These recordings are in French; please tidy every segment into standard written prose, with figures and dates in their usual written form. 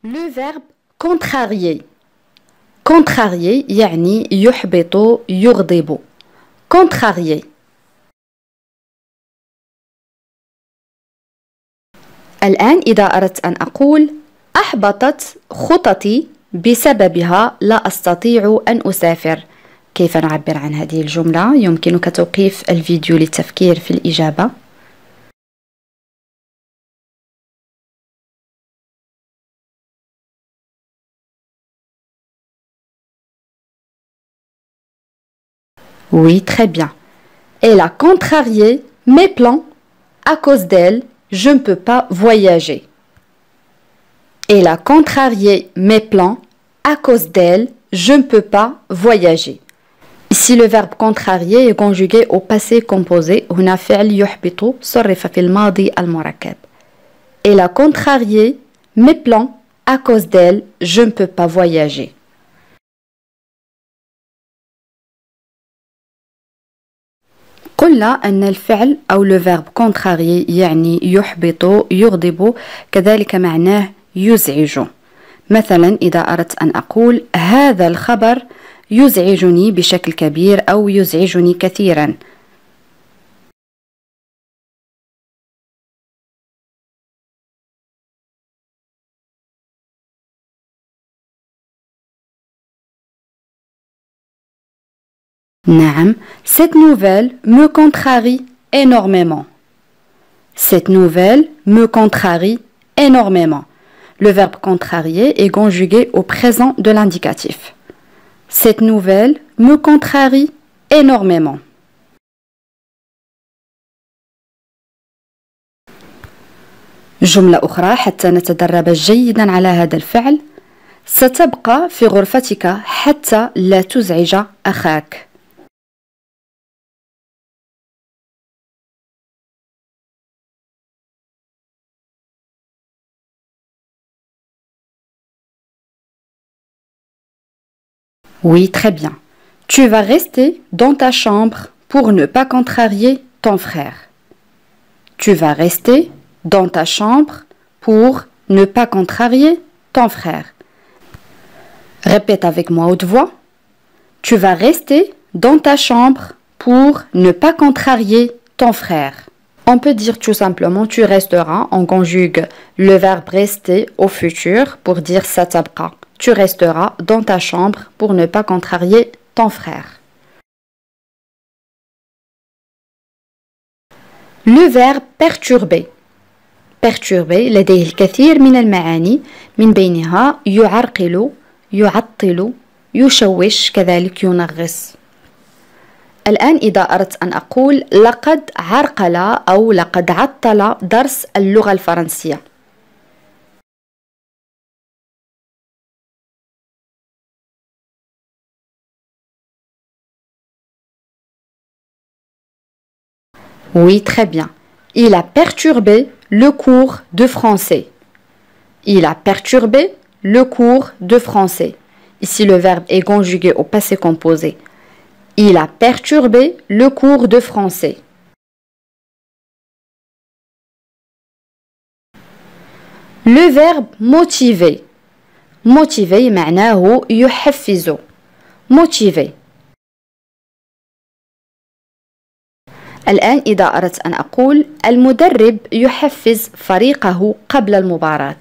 Le verbe contrarier. Contrarier يعني يحبط يغضب. Contrarier. الآن إذا أردت أن أقول أحبطت خططي بسببها لا أستطيع أن أسافر. كيف نعبر عن هذه الجملة؟ يمكنك توقيف الفيديو للتفكير في الإجابة. Oui, très bien. Elle a contrarié mes plans. À cause d'elle, je ne peux pas voyager. Elle a contrarié mes plans. À cause d'elle, je ne peux pas voyager. Ici, le verbe contrarier est conjugué au passé composé. هنا فعل يحبط صرف في الماضي المركب. Elle a contrarié mes plans. À cause d'elle, je ne peux pas voyager. قلنا أن الفعل أو le verbe contrarier يعني يحبط يغضب كذلك معناه يزعج. مثلا إذا أردت أن أقول هذا الخبر يزعجني بشكل كبير أو يزعجني كثيرا. نعم, cette nouvelle me contrarie énormément. Cette nouvelle me contrarie énormément. Le verbe contrarier est conjugué au présent de l'indicatif. Cette nouvelle me contrarie énormément. جملة أخرى حتى نتدرب جيدا على هذا الفعل. ستبقى في غرفتك حتى لا تزعج أخاك. Oui, très bien. Tu vas rester dans ta chambre pour ne pas contrarier ton frère. Tu vas rester dans ta chambre pour ne pas contrarier ton frère. Répète avec moi haute voix. Tu vas rester dans ta chambre pour ne pas contrarier ton frère. On peut dire tout simplement tu resteras. On conjugue le verbe rester au futur pour dire satabqa. Tu resteras dans ta chambre pour ne pas contrarier ton frère. Le verbe perturber. Perturber لديه الكثير من المعاني من بينها يعرقل يعطل يشوش كذلك ينغص. الآن إذا أردت أن أقول لقد عرقل أو لقد عطل درس اللغة الفرنسية. Oui, très bien. Il a perturbé le cours de français. Il a perturbé le cours de français. Ici, le verbe est conjugué au passé composé. Il a perturbé le cours de français. Le verbe motiver. Motiver معناه يحفز. Motiver. الآن إذا أردت أن أقول المدرب يحفز فريقه قبل المباراة.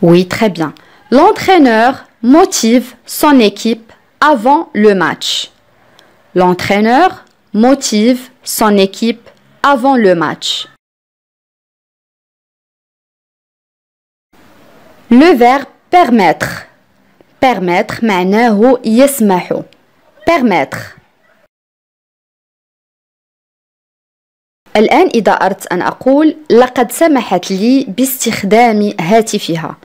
Oui, très bien. L'entraîneur motive son équipe avant le match. L'entraîneur motive son équipe avant le match. Le verbe permettre. Permettre معناه يسمح. Permettre. الآن إذا أردت أن أقول لقد سمحت لي باستخدام هاتفها.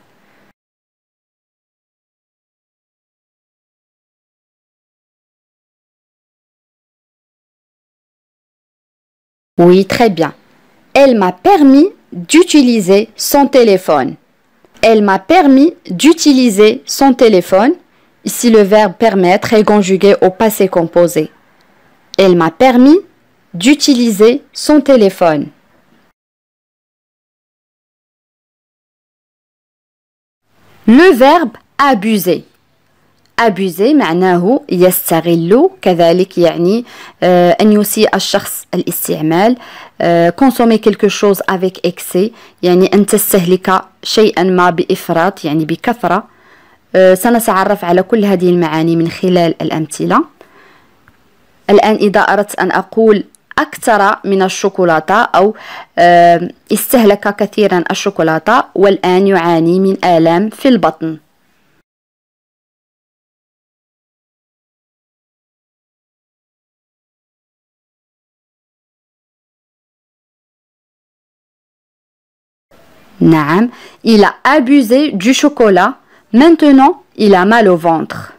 Oui, très bien. Elle m'a permis d'utiliser son téléphone. Elle m'a permis d'utiliser son téléphone. Ici, le verbe permettre est conjugué au passé composé. Elle m'a permis d'utiliser son téléphone. Le verbe abuser. abuser معناه يستغل كذلك يعني أن يسيء الشخص الاستعمال consommer quelque chose avec excès يعني أن تستهلك شيئا ما بإفراط يعني بكثرة سنتعرف على كل هذه المعاني من خلال الأمثلة. الآن إذا أردت أن أقول أكثر من الشوكولاتة أو استهلك كثيرا الشوكولاتة والآن يعاني من آلام في البطن. نعم, il a abusé du chocolat. Maintenant, il a mal au ventre.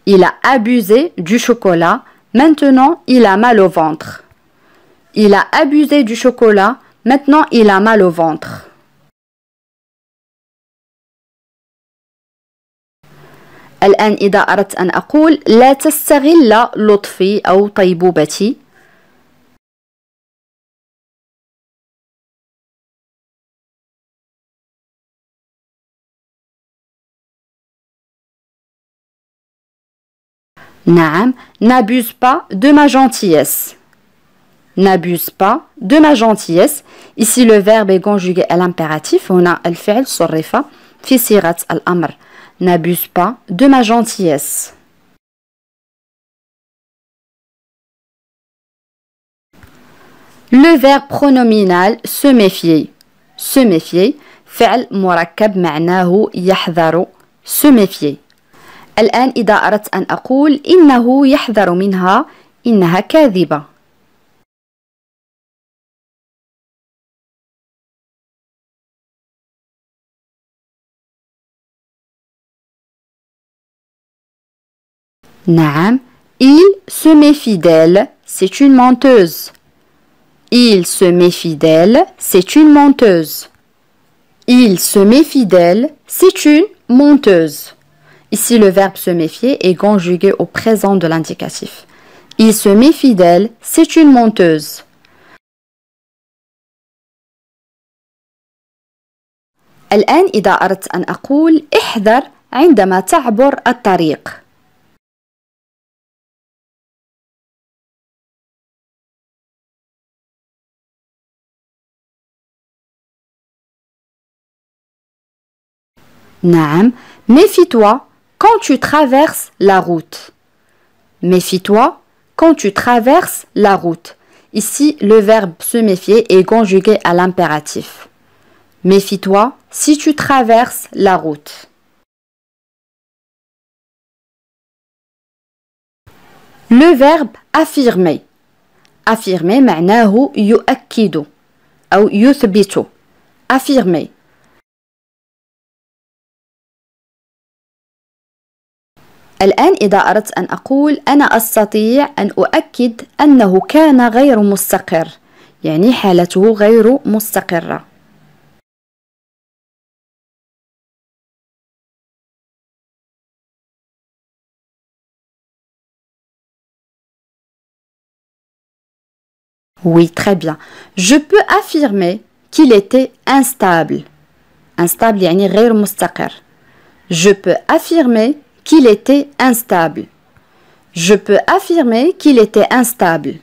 Il a abusé du chocolat. Maintenant, il a mal au ventre. Il a abusé du chocolat. Maintenant, il a mal au ventre. الآن إذا أردت أن أقول لا تستغل لطفي أو طيبوبتي. نعم, n'abuse pas de ma gentillesse. N'abuse pas de ma gentillesse. Ici, le verbe est conjugué à l'impératif. هنا الفعل صرف في صيغة الأمر. N'abuse pas de ma gentillesse. Le verbe pronominal se méfier. Se méfier فعل مركب معناه يحذر. Se méfier. الآن إذا أردت أن أقول إنه يحذر منها إنها كاذبة. نعم, il se méfie d'elle, c'est une menteuse. Il se méfie d'elle, c'est une menteuse. Il se méfie d'elle, c'est une menteuse. Ici, le verbe se méfier est conjugué au présent de l'indicatif. Il se méfie d'elle, c'est une menteuse. الآن إذا أردت أن أقول احذر عندما تعبر الطريق. نعم, méfie-toi quand tu traverses la route. Méfie-toi quand tu traverses la route. Ici, le verbe se méfier est conjugué à l'impératif. Méfie-toi si tu traverses la route. Le verbe affirmer. Affirmer معناه يؤكد أو يثبت. Affirmer. الآن إذا أردت أن أقول أنا أستطيع أن أؤكد أنه كان غير مستقر يعني حالته غير مستقرة. Oui, très bien. Je peux affirmer qu'il était instable. Instable يعني غير مستقر. Je peux affirmer qu'il était instable. Je peux affirmer qu'il était instable.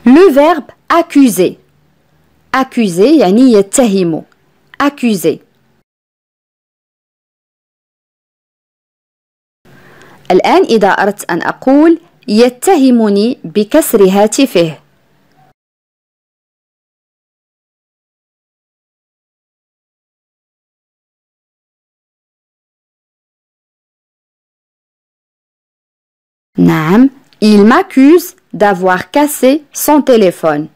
Le verbe accuser. Accuser يعني يتهم. Accuser. الآن إذا أردت أن أقول يتهمني بكسر هاتفه. نعم, il m'accuse d'avoir cassé son téléphone.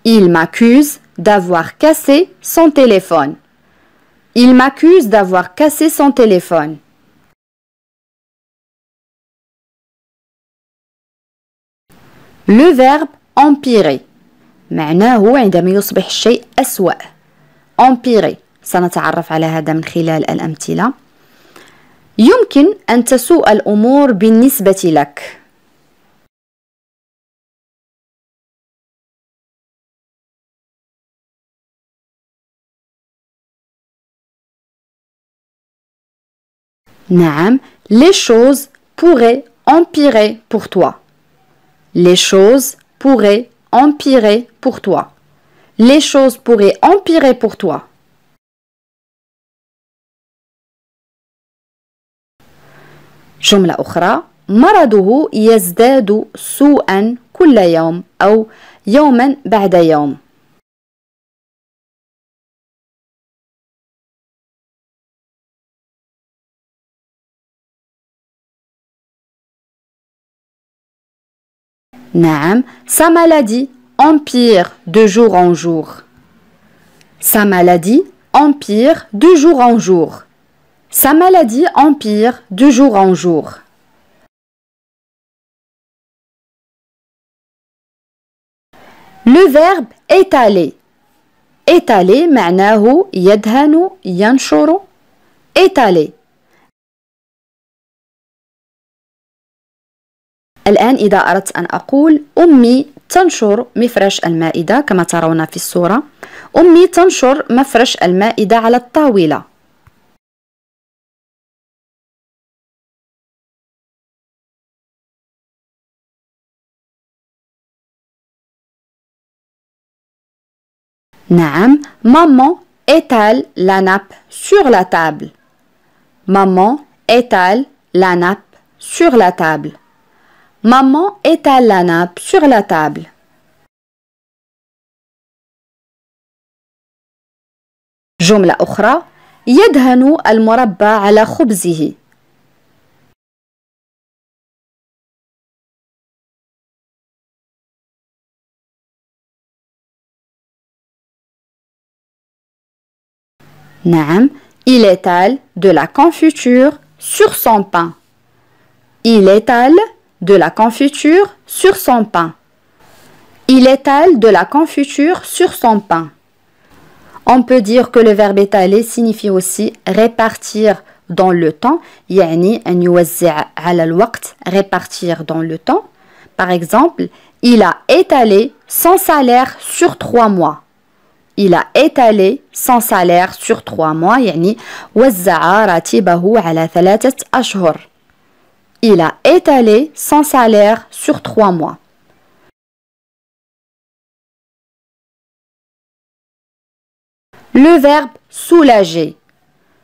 Il m'accuse d'avoir cassé son téléphone. Il m'accuse d'avoir cassé son téléphone. Le verbe empirer معناه عندما يصبح الشيء أسوأ. empirer. سنتعرف على هذا من خلال الأمثلة. يمكن أن تسوء الأمور بالنسبة لك. نعم. Les choses pourraient empirer pour toi. Les choses pourraient empirer pour toi. Les choses pourraient empirer pour toi. جملة أخرى. مرضه يزداد سوءا كل يوم أو يوما بعد يوم. نعم. Sa maladie empire de jour en jour. Sa maladie empire de jour en jour. Sa maladie empire de jour en jour. Le verbe étaler. étaler معناه يدهن ينشر. étaler. الآن إذا أردت أن أقول أمي تنشر مفرش المائدة كما ترون في الصورة. أمي تنشر مفرش المائدة على الطاولة. نعم. Maman étale la nappe sur la table. Maman étale la nappe sur la table. Maman étale la nappe sur la table. جملة أخرى. يدهن المربى على خبزه. نعم. Il étale de la confiture sur son pain. Il étale de la confiture sur son pain. Il étale de la confiture sur son pain. On peut dire que le verbe étaler signifie aussi répartir dans le temps. يعني أن يوزع على الوقت. répartir dans le temps. Par exemple, il a étalé son salaire sur 3 mois. Il a étalé son salaire sur 3 mois. يعني وزع راتبه على 3 أشهر. Il a étalé son salaire sur 3 mois. Le verbe soulager.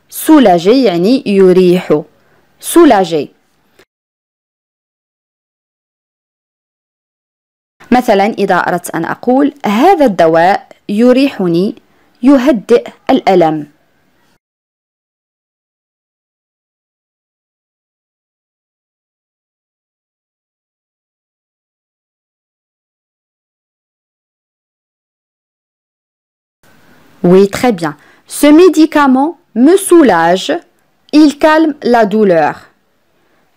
soulager يعني يريح. soulager. مثلا إذا أردت أن أقول هذا الدواء يريحني يهدئ الألم. Oui, très bien. Ce médicament me soulage, il calme la douleur.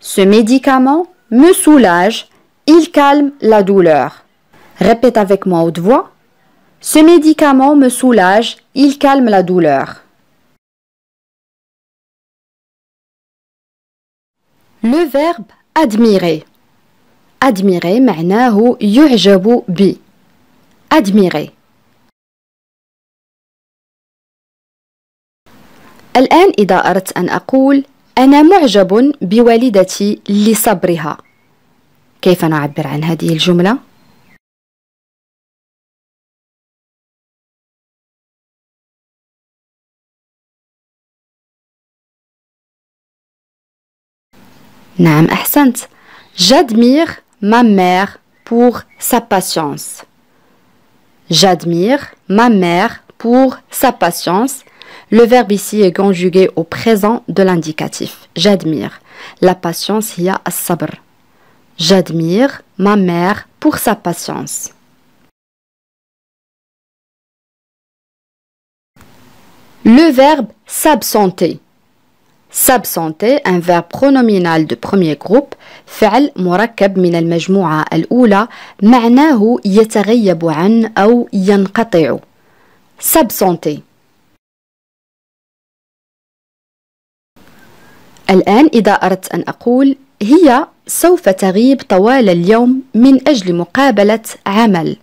Ce médicament me soulage, il calme la douleur. Répète avec moi haute voix. Ce médicament me soulage, il calme la douleur. Le verbe admirer. admirer معناه يعجب ب. admirer. الآن إذا أردت أن أقول أنا معجب بوالدتي لصبرها. كيف نعبر عن هذه الجملة؟ نعم أحسنت. J'admire ma mère pour sa patience. J'admire ma mère pour sa patience. Le verbe ici est conjugué au présent de l'indicatif. J'admire. La patience هي الصبر. J'admire ma mère pour sa patience. Le verbe s'absenter. S'absenter, un verbe pronominal de premier groupe, فعل مركب من المجموعة الأولى معناه يتغيب عن أو ينقطع. S'absenter. الآن إذا أردت أن أقول هي سوف تغيب طوال اليوم من أجل مقابلة عمل.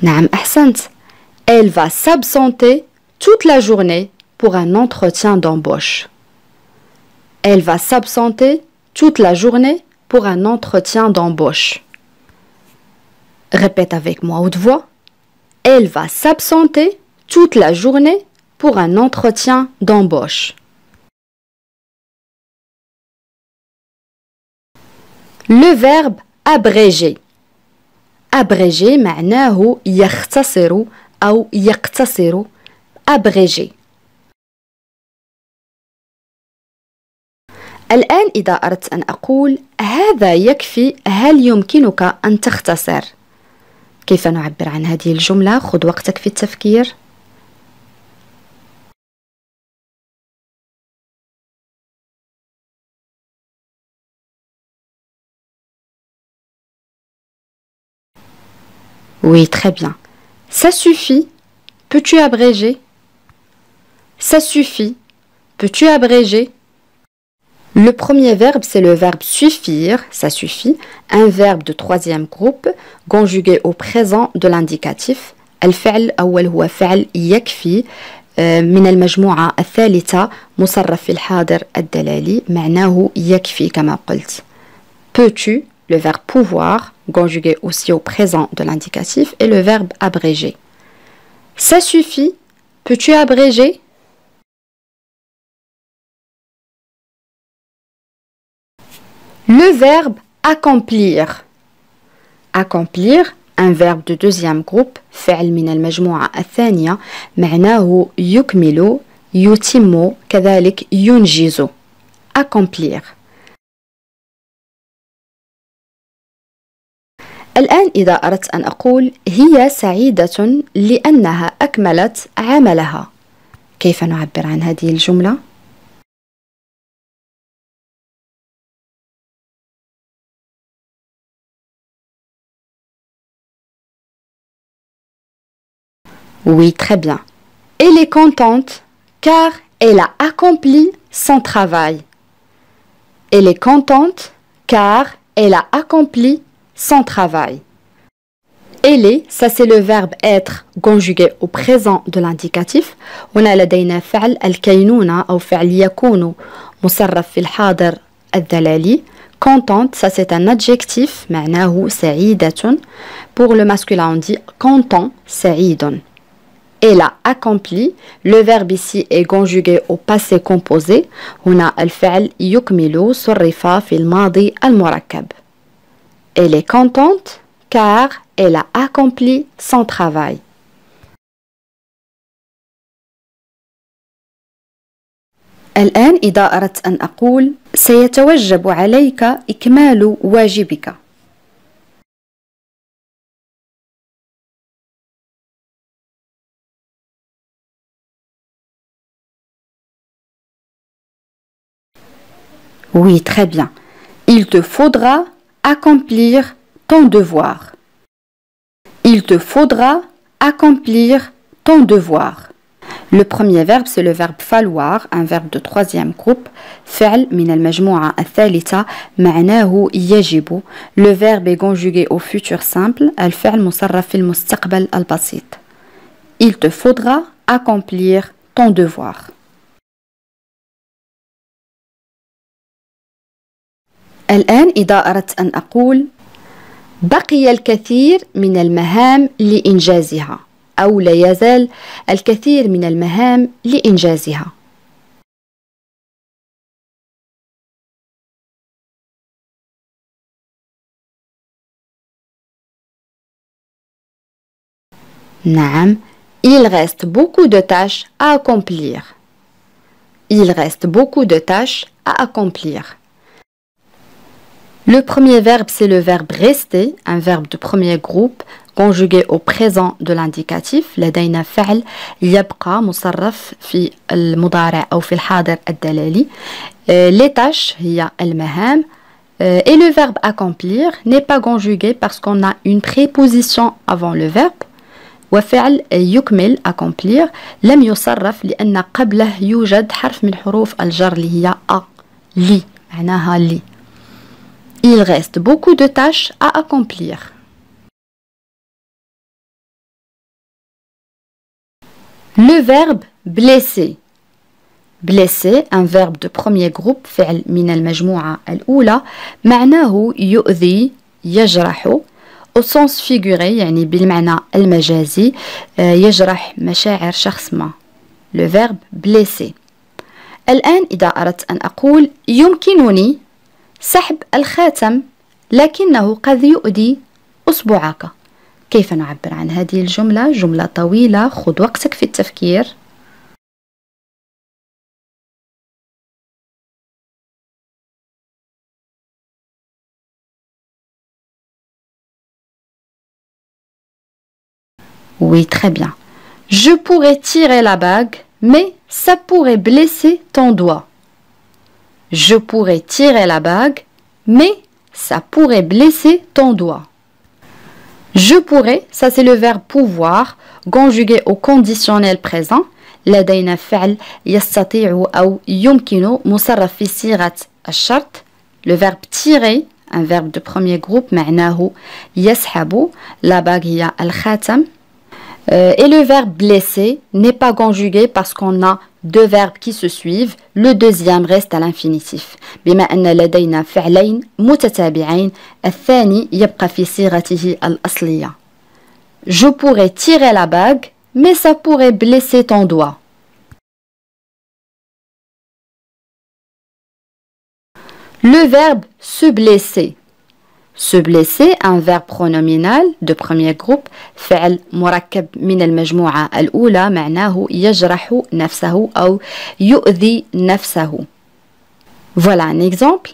نعم أحسنت. Elle va s'absenter toute la journée pour un entretien d'embauche. Elle va s'absenter toute la journée pour un entretien d'embauche. Répète avec moi à haute voix. Elle va s'absenter toute la journée pour un entretien d'embauche. Le verbe abréger. Abréger معناه يختصر أو يقتصر. abréger. الآن إذا أردت أن أقول هذا يكفي، هل يمكنك أن تختصر؟ كيف نعبر عن هذه الجملة؟ خذ وقتك في التفكير. Oui, très bien. Ça suffit. Peux-tu abréger? Ça suffit. Peux-tu abréger? Le premier verbe, c'est le verbe suffire, ça suffit, un verbe de troisième groupe, conjugué au présent de l'indicatif. الفعل أول هو فعل يكفي من المجموعة الثالثة مصرف في الحاضر الدلالي معناه يكفي كما قلت. Peux-tu, le verbe pouvoir, conjugué aussi au présent de l'indicatif, et le verbe abréger. Ça suffit. Peux-tu abréger? Le verbe accomplir. Accomplir, un verbe de deuxième groupe, فعل من المجموعة الثانية معناه يكمل يتم كذلك ينجز. Accomplir. الآن إذا أردت أن أقول هي سعيدة لأنها أكملت عملها، كيف نعبر عن هذه الجملة؟ Oui, très bien. Elle est contente car elle a accompli son travail. Elle est contente car elle a accompli son travail. Elle est, ça c'est le verbe être conjugué au présent de l'indicatif. هنا لدينا فعل الكينونة أو فعل يكون مصرف في الحاضر الدلالي. Contente, ça c'est un adjectif معناه سعيدة. Pour le masculin on dit content, سعيد. Elle a accompli. Le verbe ici est conjugué au passé composé. هنا الفعل يكمل صرف في الماضي المركب. Elle est contente car elle a accompli son travail. الآن إذا أردت أن أقول سيتوجب عليك إكمال واجبك. Oui, très bien. Il te faudra accomplir ton devoir. Il te faudra accomplir ton devoir. Le premier verbe, c'est le verbe falloir, un verbe de troisième groupe. فعل من المجموعة الثالثة معناه يجب. Le verbe est conjugué au futur simple. الفعل مصرف في المستقبل البسيط. Il te faudra accomplir ton devoir. الآن إذا أردت أن أقول بقي الكثير من المهام لإنجازها أو لا يزال الكثير من المهام لإنجازها. نعم. Il reste beaucoup de tâches à accomplir. Il reste beaucoup de tâches à accomplir. Le premier verbe, c'est le verbe rester, un verbe de premier groupe, conjugué au présent de l'indicatif. لدينا فعل يبقى مصرف في المضارع أو في الحاضر الدلالي. Les tâches هي المهام. Et le verbe accomplir n'est pas conjugué parce qu'on a une préposition avant le verbe. وفعل يكمل accomplir لم يصرف لأن قبله يوجد حرف من حروف الجر اللي هي a li معناها li. Il reste beaucoup de tâches à accomplir. Le verbe blesser. Blesser, un verbe de premier groupe فعل من المجموعة الأولى معناه يؤذي يجرح au sens figuré يعني بالمعنى المجازي يجرح مشاعر شخص ما. Le verbe blesser. الآن إذا أردت أن أقول يمكنني سحب الخاتم لكنه قد يؤذي أصبعك. كيف نعبر عن هذه الجملة؟ جملة طويلة، خذ وقتك في التفكير. Oui, très bien. Je pourrais tirer la bague, mais ça pourrait blesser ton doigt. Je pourrais tirer la bague, mais ça pourrait blesser ton doigt. Je pourrais, ça c'est le verbe pouvoir, conjugué au conditionnel présent. لدينا فعل يستطيع أو يمكن مصرف في صيغة الشرط. Le verbe tirer, un verbe de premier groupe, معناه يسحب. La bague هي الخاتم. Et le verbe blesser n'est pas conjugué parce qu'on a deux verbes qui se suivent. Le deuxième reste à l'infinitif. بما أن لدينا فعلين متتابعين الثاني يبقى في صيغته الأصلية. Je pourrais tirer la bague, mais ça pourrait blesser ton doigt. Le verbe se blesser. Se blesser, un verbe pronominal de premier groupe فعل مركب من المجموعة الأولى معناه يجرح نفسه أو يؤذي نفسه. Voilà un exemple.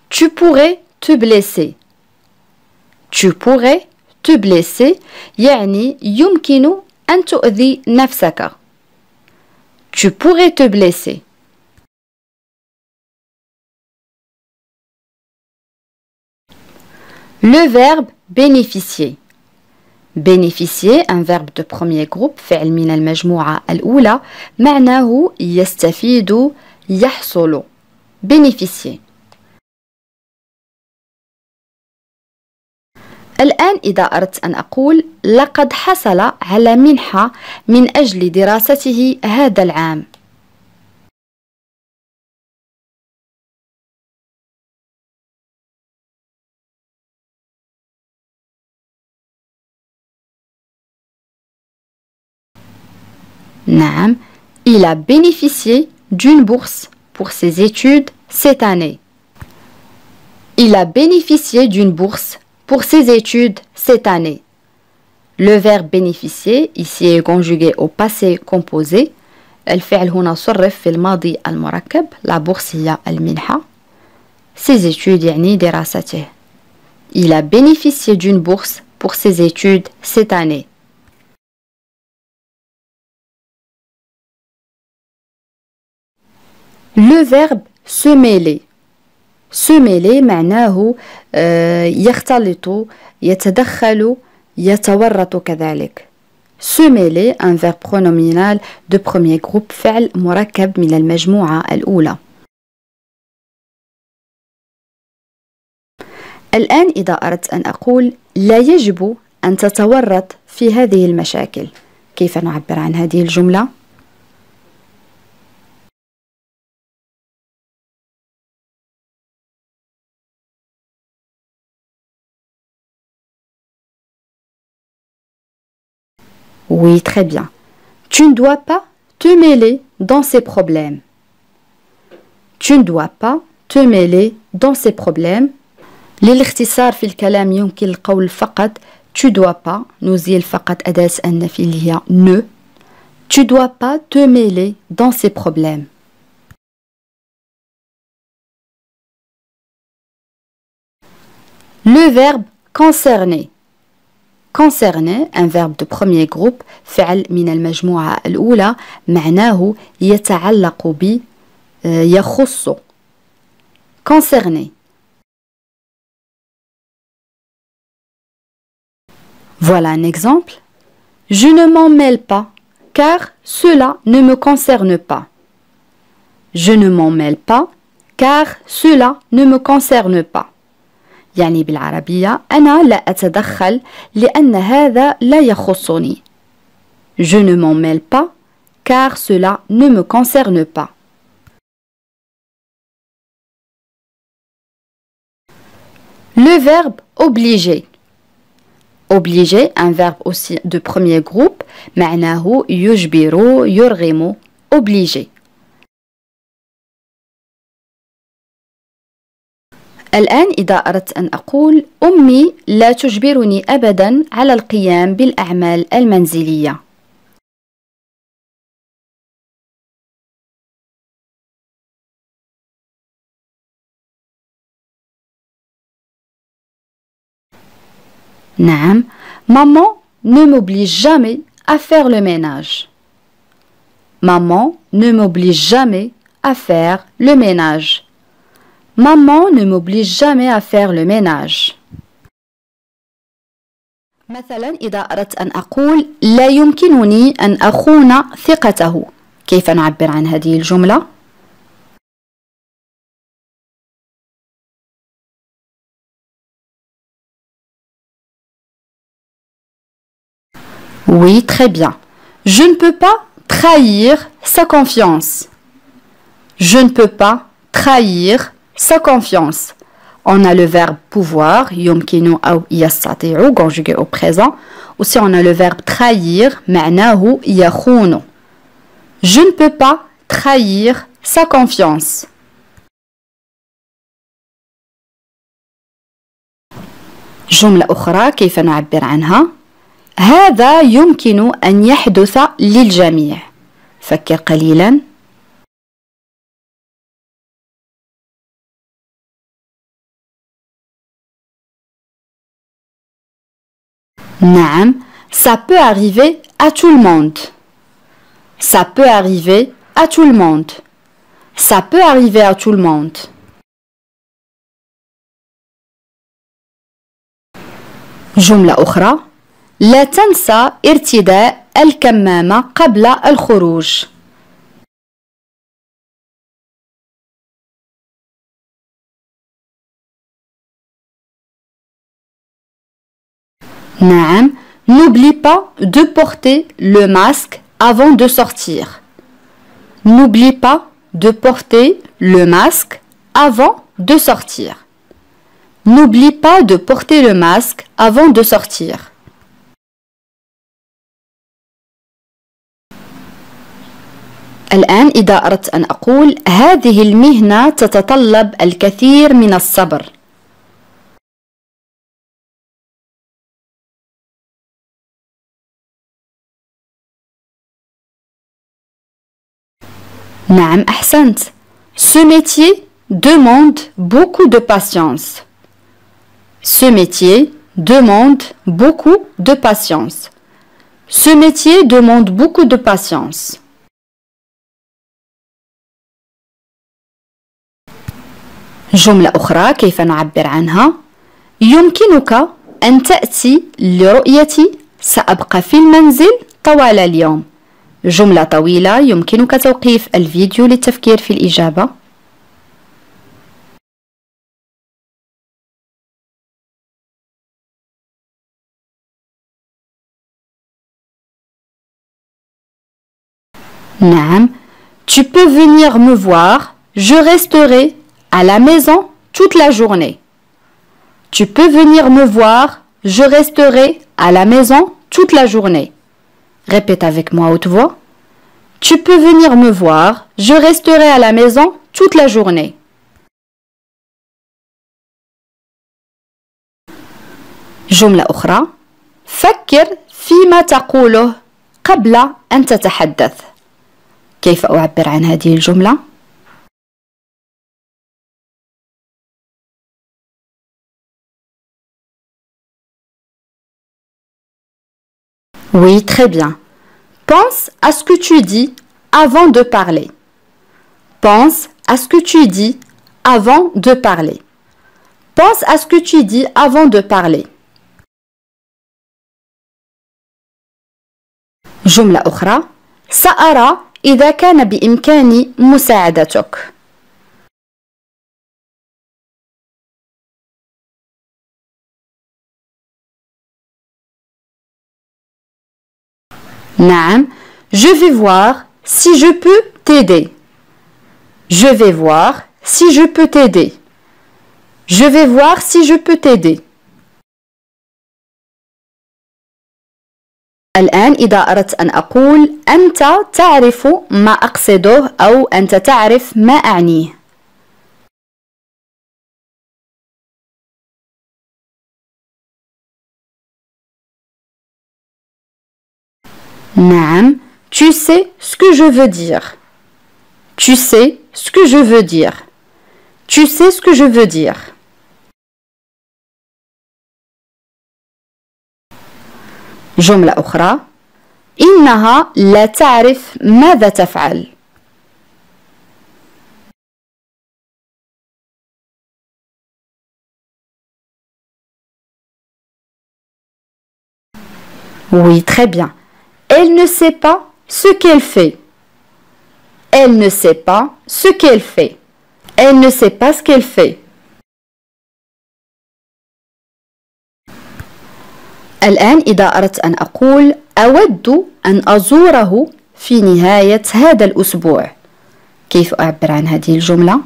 Tu pourrais te blesser. Tu pourrais te blesser يعني يمكن أن تؤذي نفسك. Tu pourrais te blesser. Le verbe bénéficier. Bénéficier, un verbe de premier groupe فعل من المجموعة الأولى معناه يستفيد يحصل. Bénéficier. الآن إذا أردت أن أقول لقد حصل على منحة من أجل دراسته هذا العام. نعم, il a bénéficié d'une bourse pour ses études cette année. Il a bénéficié d'une bourse pour ses études cette année. Le verbe bénéficier ici est conjugué au passé composé. الفعل هنا صرف في الماضي المركب. La bourse هي المنحة. Ses études يعني دراسته. Il a bénéficié d'une bourse pour ses études cette année. Le verbe se mêler. Se mêler معناه يختلط يتدخل يتورط كذلك. Se mêler, un verbe pronominal de premier groupe فعل مركب من المجموعة الأولى. الآن إذا أردت أن أقول لا يجب أن تتورط في هذه المشاكل. كيف نعبر عن هذه الجملة؟ Oui, très bien. Tu ne dois pas te mêler dans ces problèmes. Tu ne dois pas te mêler dans ces problèmes. للاختصار في الكلام يمكن القول فقط tu dois pas نزيل فقط أداة النفي اللي هي ne. Tu dois pas te mêler dans ces problèmes. Le verbe concerner. Concerner, un verbe de premier groupe فعل من المجموعة الأولى معناه يتعلق ب يخص. Concerner. Voilà un exemple. Je ne m'en mêle pas, car cela ne me concerne pas. Je ne m'en mêle pas, car cela ne me concerne pas. يعني بالعربية أنا لا أتدخل لأن هذا لا يخصني. Je ne m'en mêle pas, car cela ne me concerne pas. Le verbe obliger. Obliger, un verbe aussi de premier groupe, معناه يجبر يرغم obliger. الآن إذا أردت أن أقول أمي لا تجبرني أبدا على القيام بالأعمال المنزلية. نعم, maman ne m'oblige jamais à faire le ménage. Maman ne m'oblige jamais à faire le ménage. Maman ne m'oblige jamais à faire le ménage. مثلا إذا أردت أن أقول لا يمكنني أن أخون ثقته. كيف نعبر عن هذه الجملة؟ Oui, très bien. Je ne peux pas trahir sa confiance. Je ne peux pas trahir sa confiance. On a le verbe pouvoir, يمكن أو يستطيع, conjugué au présent. Aussi, on a le verbe trahir, معناه يخون. Je ne peux pas trahir sa confiance. جملة أخرى كيف نعبر عنها؟ هذا يمكن أن يحدث للجميع. فكر قليلا. نعم, ça peut arriver à tout le monde. Ça peut arriver à tout le monde. Ça peut arriver à tout le monde. جملة أخرى. لا تنسى ارتداء الكمامة قبل الخروج. نعم, n'oublie pas de porter le masque avant de sortir. N'oublie pas de porter le masque avant de sortir. N'oublie pas de porter le masque avant de sortir. الآن إذا أردت أن أقول هذه المهنة تتطلب الكثير من الصبر. نعم, أحسنت. Ce métier demande beaucoup de patience. Ce métier demande beaucoup de patience. Ce métier demande beaucoup de patience. جملة أخرى كيف نعبر عنها؟ يمكنك أن تأتي لرؤيتي سأبقى في المنزل طوال اليوم. جملة طويلة يمكنك توقيف الفيديو للتفكير في الإجابة. نعم, tu peux venir me voir, je resterai à la maison toute la journée. Tu peux venir me voir, je resterai à la maison toute la journée. Répète avec moi à haute voix. Tu peux venir me voir, je resterai à la maison toute la journée. جملة أخرى. فكر فيما تقوله قبل أن تتحدث. كيف أعبر عن هذه الجملة؟ Oui, très bien. Pense à ce que tu dis avant de parler. Pense à ce que tu dis avant de parler. Pense à ce que tu dis avant de parler. جملة أخرى: سأرى إذا كان بإمكاني مساعدتك. نعم. Je vais voir si je peux t'aider. Je vais voir si je peux t'aider. Je vais voir si je peux t'aider. الآن إذا أردت أن أقول أنت تعرف ما أقصده أو أنت تعرف ما أعنيه. نعم. Tu sais ce que je veux dire. Tu sais ce que je veux dire. Tu sais ce que je veux dire. جملة أخرى: إنها لا تعرف ماذا تفعل. Oui, très bien. Elle ne sait pas ce qu'elle fait. Elle ne sait pas ce qu'elle fait. Elle ne sait pas ce qu'elle fait. الآن إذا أردت أن أقول أود أن أزوره في نهاية هذا الأسبوع، كيف أعبر عن هذه الجملة؟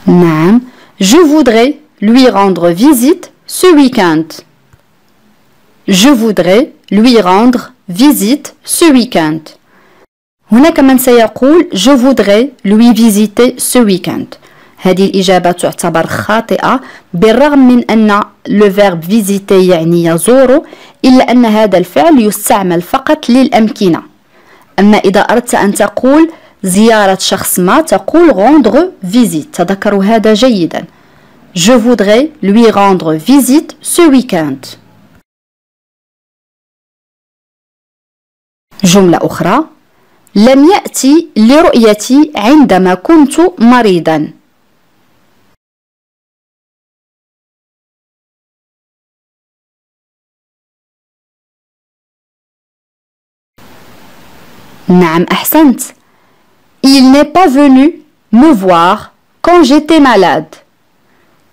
نعم. Je voudrais lui rendre visite ce week-end. Je voudrais lui rendre visite ce week-end. هناك من سيقول je voudrais lui visiter ce week-end. هذه الإجابة تعتبر خاطئة بالرغم من أن le verbe visiter يعني يزور، إلا أن هذا الفعل يستعمل فقط للأمكنة. أما إذا أردت أن تقول زيارة شخص ما تقول rendre visite. تذكروا هذا جيدا. Je voudrais lui rendre visite ce week-end. جملة أخرى: لم يأتي لرؤيتي عندما كنت مريضا. نعم أحسنت. Il n'est pas venu me voir quand j'étais malade.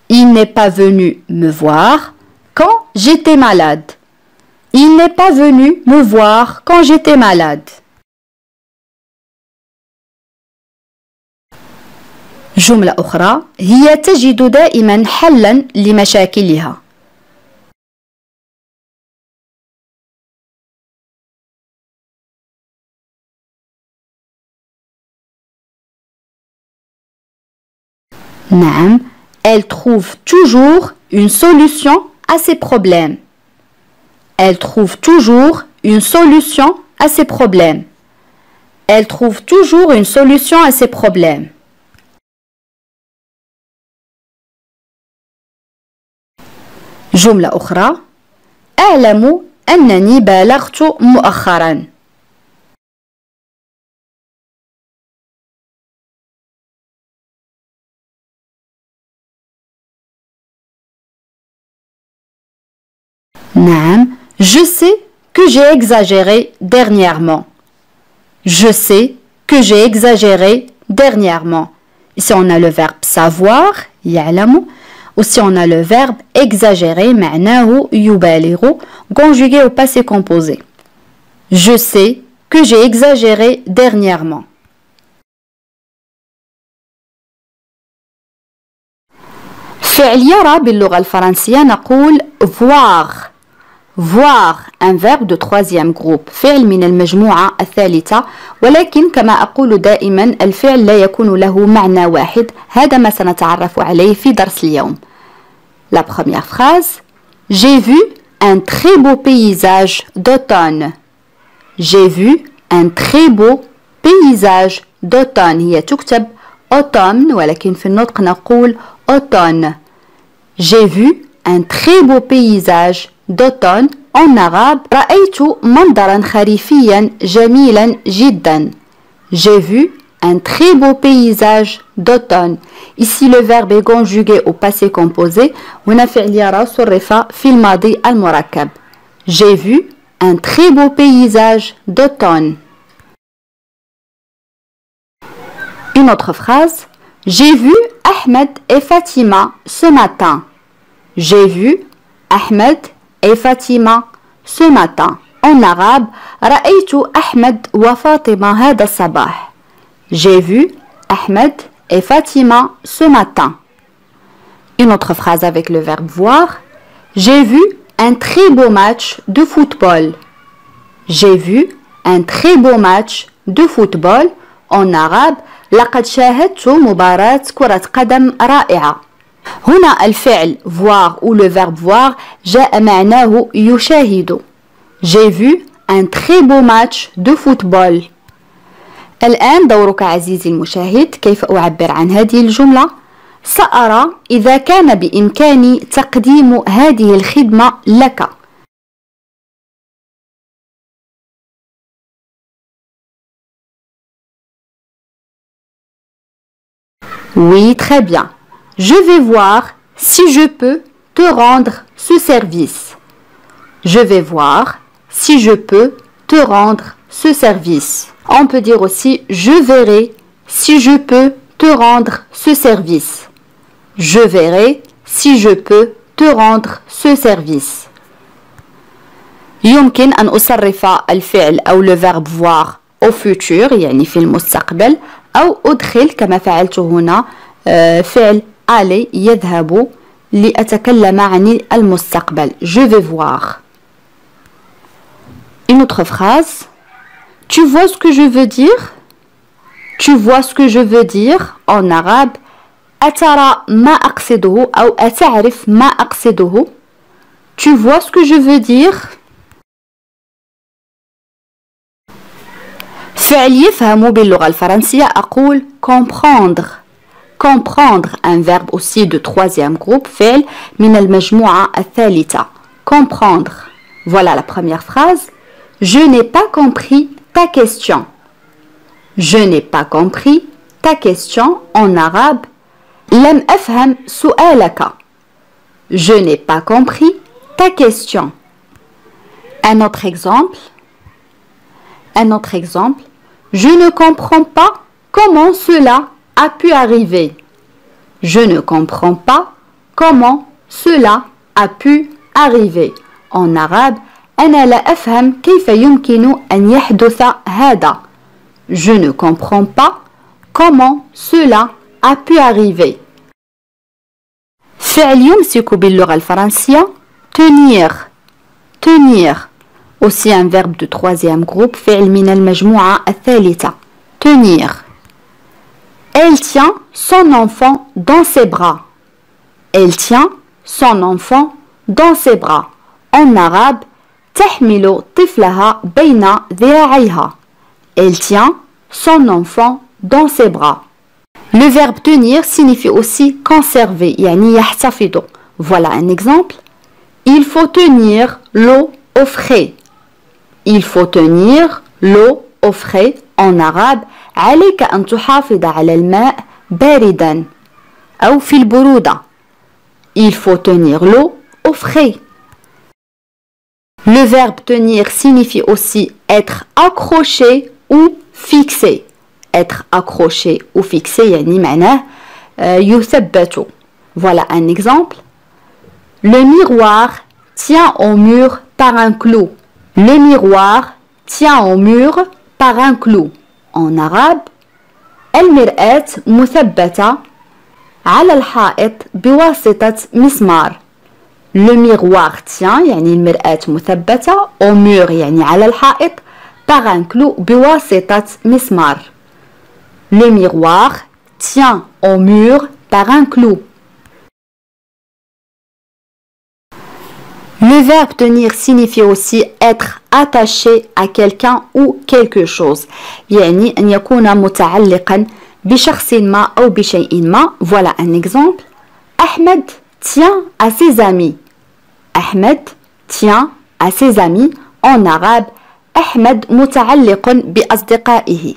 Il n'est pas venu me voir quand j'étais malade. Il n'est pas venu me voir quand j'étais malade. جملة أخرى: هي تجد دائما حلا لمشاكلها. نعم. Elle trouve toujours une solution à ses problèmes. Elle trouve toujours une solution à ses problèmes. Elle trouve toujours une solution à ses problèmes. جملة أخرى: أعلم أنني بالغت مؤخرا. نعم. Je sais que j'ai exagéré dernièrement. Je sais que j'ai exagéré dernièrement. Ici on a le verbe savoir يعلم. Aussi on a le verbe exagérer معناه يبالغ conjugué au passé composé. Je sais que j'ai exagéré dernièrement. فعل يرى باللغة الفرنسية نقول voir. Voir, un verbe de troisième groupe، فعل من المجموعة الثالثة، ولكن كما أقول دائما الفعل لا يكون له معنى واحد. هذا ما سنتعرف عليه في درس اليوم. La première phrase: J'ai vu un très beau paysage d'automne. J'ai vu un très beau paysage d'automne. هي تكتب automne ولكن في النطق نقول automne. J'ai vu un très beau paysage d'automne. En arabe رأيت منظرا خريفيا جميلا جدا. J'ai vu un très beau paysage d'automne. Ici, le verbe est conjugué au passé composé. هنا فعل يرى صرف في الماضي المركب. J'ai vu un très beau paysage d'automne. Une autre phrase. J'ai vu Ahmed et Fatima ce matin. J'ai vu Ahmed et Fatima ce matin. En arabe, رأيت أحمد وفاطمة هذا الصباح. J'ai vu Ahmed et Fatima ce matin. Une autre phrase avec le verbe voir. J'ai vu un très beau match de football. J'ai vu un très beau match de football. En arabe, لقد شاهدت مباراة كرة قدم رائعة. هنا الفعل voir ou le verbe voir جاء معناه يشاهد. J'ai vu un très beau match de football. الآن دورك عزيزي المشاهد كيف أعبر عن هذه الجملة؟ سأرى إذا كان بإمكاني تقديم هذه الخدمة لك. Oui, très bien. Je vais voir si je peux te rendre ce service. Je vais voir si je peux te rendre ce service. On peut dire aussi je verrai si je peux te rendre ce service. Je verrai si je peux te rendre ce service. يمكن أن أصرف الفعل أو le verbe voir au futur يعني في المستقبل أو أدخل كما فعلت هنا فعل aller يذهب لأتكلم عن المستقبل. Je vais voir. Une autre phrase. Tu vois ce que je veux dire? Tu vois ce que je veux dire en arabe. أترى ما أقصده أو أتعرف ما أقصده. Tu vois ce que je veux dire? فعل يفهم باللغة الفرنسية أقول comprendre. Comprendre, un verbe aussi de troisième groupe, فعل من المجموعة الثالثة. Comprendre. Voilà la première phrase. Je n'ai pas compris ta question. Je n'ai pas compris ta question en arabe. لم أفهم سؤالك. Je n'ai pas compris ta question. Un autre exemple. Un autre exemple. Je ne comprends pas comment cela a pu arriver. Je ne comprends pas comment cela a pu arriver. En arabe, أنا لا أفهم كيف يمكن أن يحدث هذا. Je ne comprends pas comment cela a pu arriver. فعل يمسك باللغة الفرنسية tenir. Tenir. Aussi un verbe de troisième groupe فعل من المجموعة الثالثة. Tenir. Elle tient son enfant dans ses bras. Elle tient son enfant dans ses bras. En arabe, تحمل طفلها بين ذراعيها. Elle tient son enfant dans ses bras. Le verbe tenir signifie aussi conserver, يعني يحتفظ. Voilà un exemple. Il faut tenir l'eau au frais. Il faut tenir l'eau au frais. En arabe, عليك أن تحافظ على الماء باردا أو في البرودة. Il faut tenir l'eau au frais. Le verbe tenir signifie aussi être accroché ou fixé. Être accroché ou fixé يعني معناه يثبت. Voilà un exemple. Le miroir tient au mur par un clou. Le miroir tient au mur par un clou. En arabe, المرآة مثبتة على الحائط بواسطة مسمار. Le miroir tient يعني المرآة مثبتة au mur يعني على الحائط par un clou بواسطة مسمار. Le miroir tient au mur par un clou. Le verbe tenir signifie aussi être attaché à quelqu'un ou quelque chose. يعني أن يكون متعلقا بشخص ما أو بشيء ما. Voilà un exemple. Ahmed tient à ses amis. Ahmed tient à ses amis. En arabe, أحمد متعلق بأصدقائه.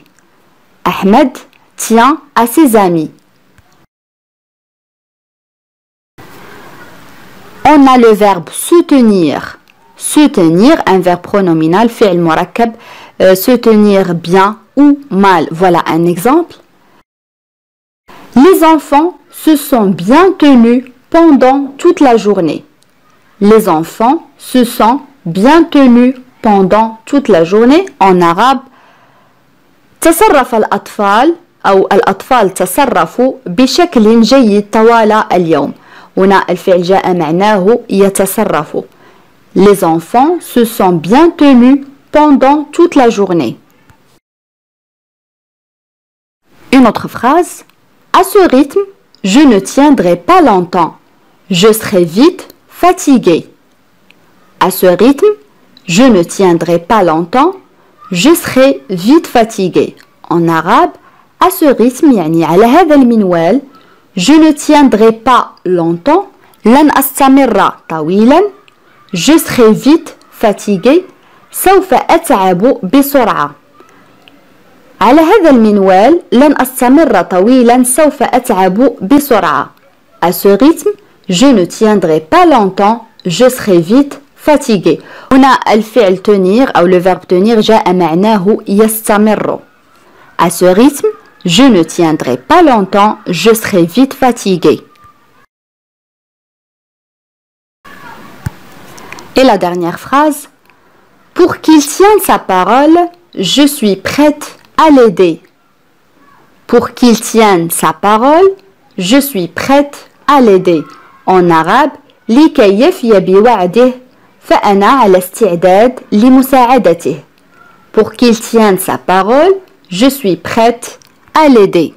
أحمد tient à ses amis. On a le verbe se tenir. Se tenir, un verbe pronominal, fi'l murakkab, se tenir bien ou mal. Voilà un exemple. Les enfants se sont bien tenus pendant toute la journée. Les enfants se sont bien tenus pendant toute la journée. En arabe, تصرف الأطفال أو الأطفال تصرفوا بشكل جيد طوال اليوم. هنا الفعل جاء معناه يتصرف. Les enfants se sont bien tenus pendant toute la journée. Une autre phrase. À ce rythme, je ne tiendrai pas longtemps. Je serai vite fatigué. À ce rythme, je ne tiendrai pas longtemps. Je serai vite fatigué. En arabe, à ce rythme, يعني على هذا المنوال, je ne tiendrai pas longtemps. لن أستمر طويلا. Je serai vite fatigué. سوف أتعب بسرعة. على هذا المنوال لن أستمر طويلا. سوف أتعب بسرعة. À ce rythme, je ne tiendrai pas longtemps. Je serai vite fatigué. هنا الفعل tenir أو le verbe tenir جاء معناه يستمر. À ce rythme, je ne tiendrai pas longtemps. Je serai vite fatigué. Et la dernière phrase. Pour qu'il tienne sa parole, je suis prête à l'aider. Pour qu'il tienne sa parole, je suis prête à l'aider. En arabe, لكي يفي بوعده فأنا على استعداد لمساعدته. Pour qu'il tienne sa parole, je suis prête à l'aider.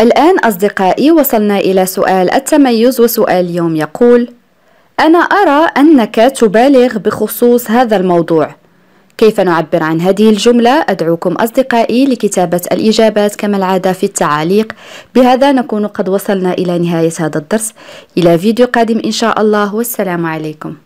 الآن أصدقائي وصلنا إلى سؤال التميز، وسؤال اليوم يقول: أنا أرى أنك تبالغ بخصوص هذا الموضوع. كيف نعبر عن هذه الجملة؟ أدعوكم أصدقائي لكتابة الإجابات كما العادة في التعاليق. بهذا نكون قد وصلنا إلى نهاية هذا الدرس. إلى فيديو قادم إن شاء الله، والسلام عليكم.